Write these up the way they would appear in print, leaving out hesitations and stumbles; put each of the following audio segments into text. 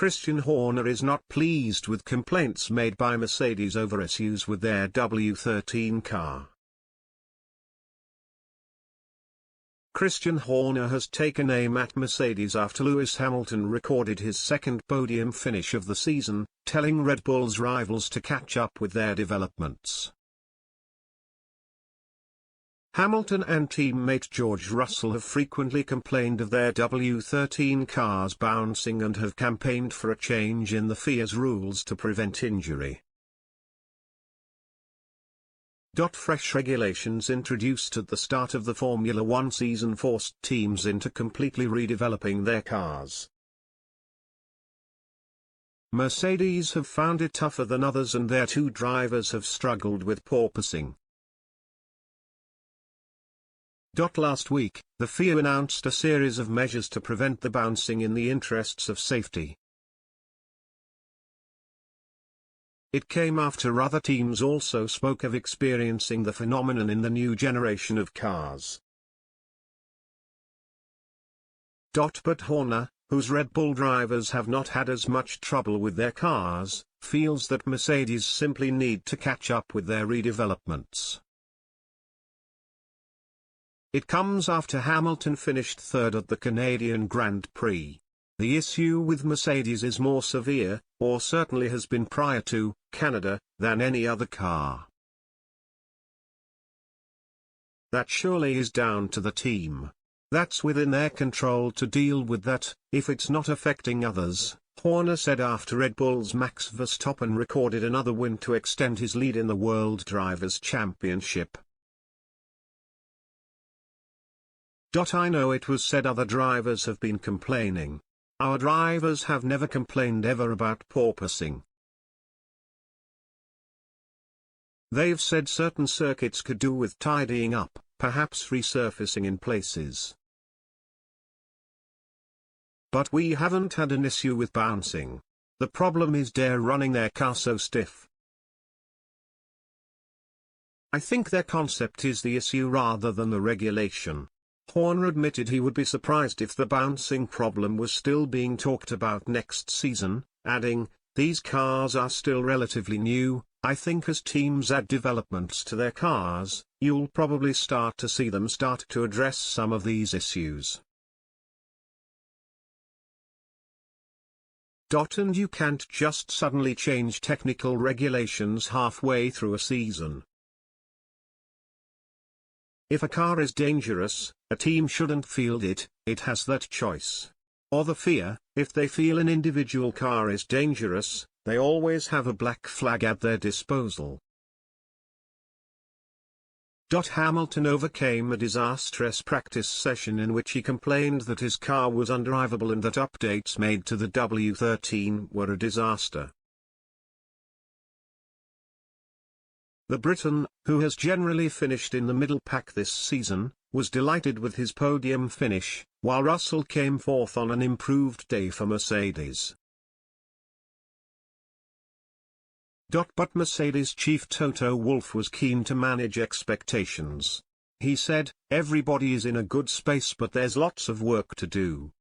Christian Horner is not pleased with complaints made by Mercedes over issues with their W13 car. Christian Horner has taken aim at Mercedes after Lewis Hamilton recorded his second podium finish of the season, telling Red Bull's rivals to catch up with their developments. Hamilton and teammate George Russell have frequently complained of their W13 cars bouncing and have campaigned for a change in the FIA's rules to prevent injury. Fresh regulations introduced at the start of the Formula One season forced teams into completely redeveloping their cars. Mercedes have found it tougher than others and their two drivers have struggled with porpoising. Last week, the FIA announced a series of measures to prevent the bouncing in the interests of safety. It came after other teams also spoke of experiencing the phenomenon in the new generation of cars. But Horner, whose Red Bull drivers have not had as much trouble with their cars, feels that Mercedes simply need to catch up with their redevelopments. It comes after Hamilton finished third at the Canadian Grand Prix. The issue with Mercedes is more severe, or certainly has been prior to Canada, than any other car. That surely is down to the team. That's within their control to deal with that, if it's not affecting others, Horner said after Red Bull's Max Verstappen recorded another win to extend his lead in the World Drivers' Championship. I know it was said other drivers have been complaining. Our drivers have never complained ever about porpoising. They've said certain circuits could do with tidying up, perhaps resurfacing in places. But we haven't had an issue with bouncing. The problem is they're running their car so stiff. I think their concept is the issue rather than the regulation. Horner admitted he would be surprised if the bouncing problem was still being talked about next season, adding, "These cars are still relatively new. I think as teams add developments to their cars, you'll probably start to see them start to address some of these issues." And you can't just suddenly change technical regulations halfway through a season. If a car is dangerous, a team shouldn't field it, it has that choice. Or the FIA, if they feel an individual car is dangerous, they always have a black flag at their disposal. Hamilton overcame a disastrous practice session in which he complained that his car was undrivable and that updates made to the W13 were a disaster. The Briton, who has generally finished in the middle pack this season, was delighted with his podium finish, while Russell came fourth on an improved day for Mercedes. But Mercedes chief Toto Wolff was keen to manage expectations. He said, "Everybody is in a good space but there's lots of work to do.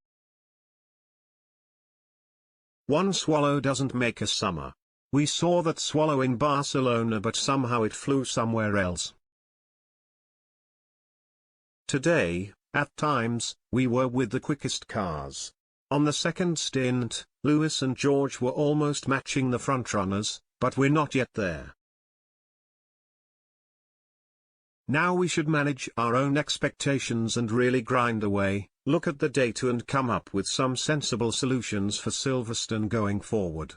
One swallow doesn't make a summer. We saw that swallow in Barcelona but somehow it flew somewhere else. Today, at times, we were with the quickest cars. On the second stint, Lewis and George were almost matching the frontrunners, but we're not yet there. Now we should manage our own expectations and really grind away, look at the data and come up with some sensible solutions for Silverstone going forward."